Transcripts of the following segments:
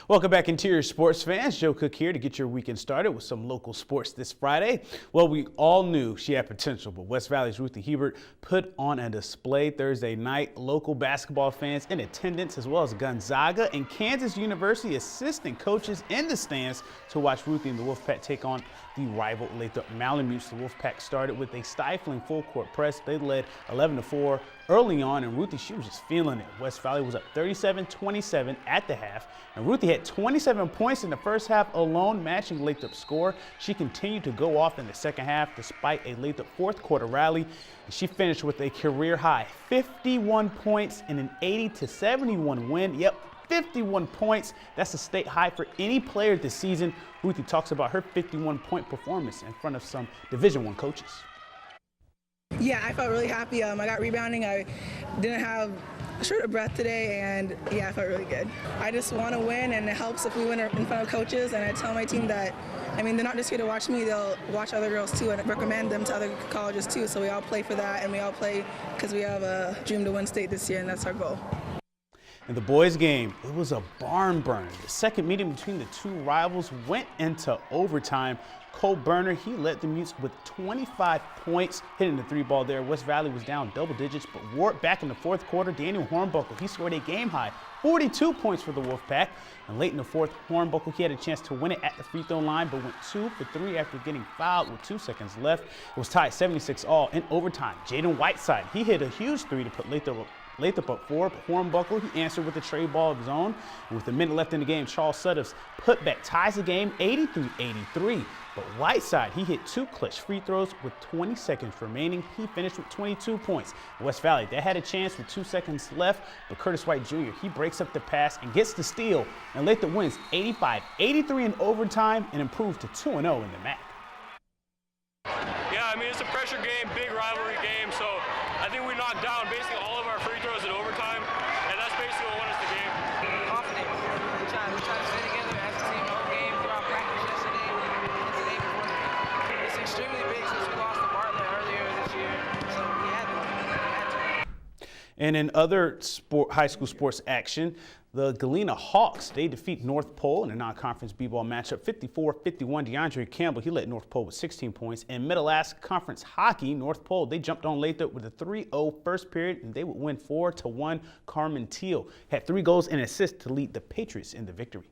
Welcome back, Interior Sports fans. Joe Cook here to get your weekend started with some local sports this Friday. Well, we all knew she had potential, but West Valley's Ruthie Hebert put on a display Thursday night. Local basketball fans in attendance, as well as Gonzaga and Kansas University assistant coaches in the stands to watch Ruthie and the Wolfpack take on the rival Lathrop Malamutes. The Wolfpack started with a stifling full-court press. They led 11-4 early on, and Ruthie, she was just feeling it. West Valley was up 37-27 at the half, and Ruthie had 27 points in the first half alone, matching Lathrop's score. She continued to go off in the second half despite a Lathrop fourth quarter rally, and she finished with a career high 51 points in an 80-71 win. Yep, 51 points. That's a state high for any player this season. Ruthie talks about her 51-point performance in front of some Division I coaches. Yeah, I felt really happy. I got rebounding. I didn't have short of breath today, and yeah, I felt really good. I just want to win, and it helps if we win in front of coaches. And I tell my team that, I mean, they're not just here to watch me, they'll watch other girls too, and recommend them to other colleges too. So we all play for that, and we all play because we have a dream to win state this year, and that's our goal. In the boys' game, it was a barn burn. The second meeting between the two rivals went into overtime. Cole Burner, he led the Mutes with 25 points, hitting the three ball there. West Valley was down double digits, but Ward back in the fourth quarter. Daniel Hornbuckle, he scored a game-high 42 points for the Wolfpack. And late in the fourth, Hornbuckle, he had a chance to win it at the free throw line, but went 2 for 3 after getting fouled with 2 seconds left. It was tied 76-all in overtime. Jaden Whiteside, he hit a huge three to put Lathrop up 4, but Hornbuckle, he answered with a trade ball of his own. And with a minute left in the game, Charles Suttoff's putback ties the game 83-83. But Whiteside, he hit 2 clutch free throws with 20 seconds remaining. He finished with 22 points. West Valley, they had a chance with 2 seconds left, but Curtis White Jr., he breaks up the pass and gets the steal. And Lathrop wins 85-83 in overtime and improved to 2-0 in the MAC. Yeah, I mean, it's a pressure game, big rivalry game, so I think we knocked down basically all of our free throws in overtime, and that's basically what won us the game. Confident. We try to stay together as a team all game throughout practice yesterday and the day before. It's extremely big since we lost to Bartlett earlier this year, so we had to. And in other high school sports action, the Galena Hawks, they defeat North Pole in a non-conference b-ball matchup 54-51. DeAndre Campbell, he led North Pole with 16 points. In Mid-Alaska Conference hockey, North Pole, they jumped on Lathrop with a 3-0 first period, and they would win 4-1. Carmen Teal had 3 goals and assists to lead the Patriots in the victory.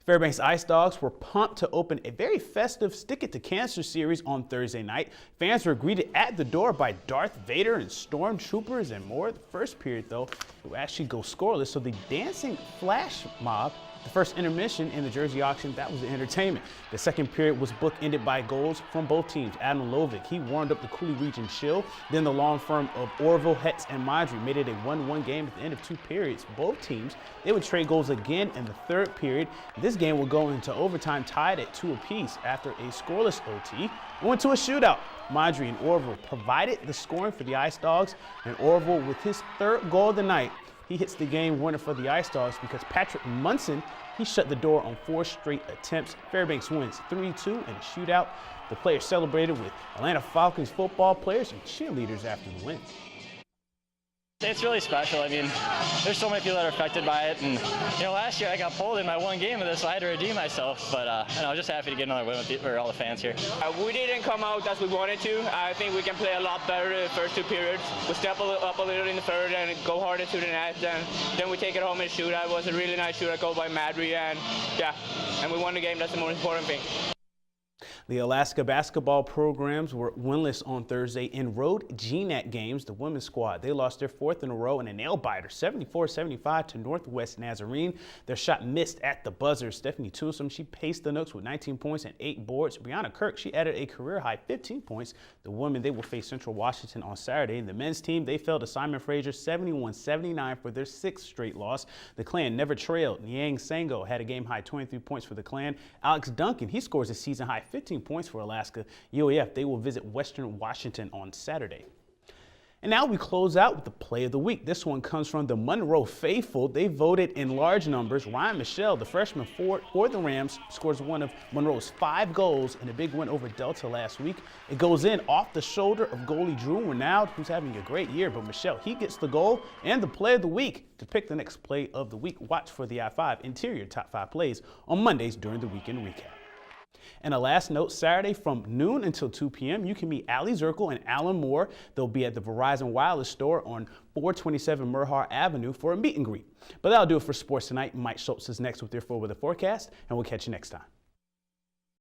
Fairbanks Ice Dogs were pumped to open a very festive Stick It to Cancer series on Thursday night. Fans were greeted at the door by Darth Vader and stormtroopers and more. The first period, though, it would actually go scoreless, so the dancing flash mob, the first intermission in the jersey auction, that was the entertainment. The second period was bookended by goals from both teams. Adam Lovick, he warmed up the Cooley Region Shield. Then the long firm of Orville, Hetz, and Madry made it a 1-1 game at the end of 2 periods. Both teams, they would trade goals again in the third period. This game will go into overtime tied at 2 apiece. After a scoreless OT, it went to a shootout. Madry and Orville provided the scoring for the Ice Dogs, and Orville, with his 3rd goal of the night, he hits the game winner for the Ice Dogs because Patrick Munson, he shut the door on 4 straight attempts. Fairbanks wins 3-2 in a shootout. The players celebrated with Atlanta Falcons football players and cheerleaders after the win. It's really special. I mean, there's so many people that are affected by it, and last year I got pulled in my one game of this, so I had to redeem myself. But and I was just happy to get another win with all the fans here. We didn't come out as we wanted to. I think we can play a lot better the first 2 periods. We step up a little in the third and go harder to the net, and then we take it home and shoot. It was a really nice shootout goal by Madry, and yeah, and we won the game. That's the most important thing. The Alaska basketball programs were winless on Thursday in road GNAC games. The women's squad, they lost their 4th in a row in a nail-biter, 74-75 to Northwest Nazarene. Their shot missed at the buzzer. Stephanie Toulson, she paced the Nooks with 19 points and 8 boards. Brianna Kirk, she added a career-high 15 points. The women, they will face Central Washington on Saturday. And the men's team, they fell to Simon Fraser 71-79 for their 6th straight loss. The Clan never trailed. Niang Sango had a game-high 23 points for the Clan. Alex Duncan, he scores a season-high 15 points for Alaska. UAF, they will visit Western Washington on Saturday. And now we close out with the play of the week. This one comes from the Monroe Faithful. They voted in large numbers. Ryan Michelle, the freshman for the Rams, scores one of Monroe's 5 goals in a big win over Delta last week. It goes in off the shoulder of goalie Drew Renaud, who's having a great year. But Michelle, he gets the goal and the play of the week. To pick the next play of the week, watch for the I5 Interior Top 5 plays on Mondays during the weekend recap. And a last note, Saturday from noon until 2 p.m., you can meet Allie Zirkle and Alan Moore. They'll be at the Verizon Wireless store on 427 Merhar Avenue for a meet and greet. But that'll do it for Sports Tonight. Mike Schultz is next with your full weather forecast, and we'll catch you next time.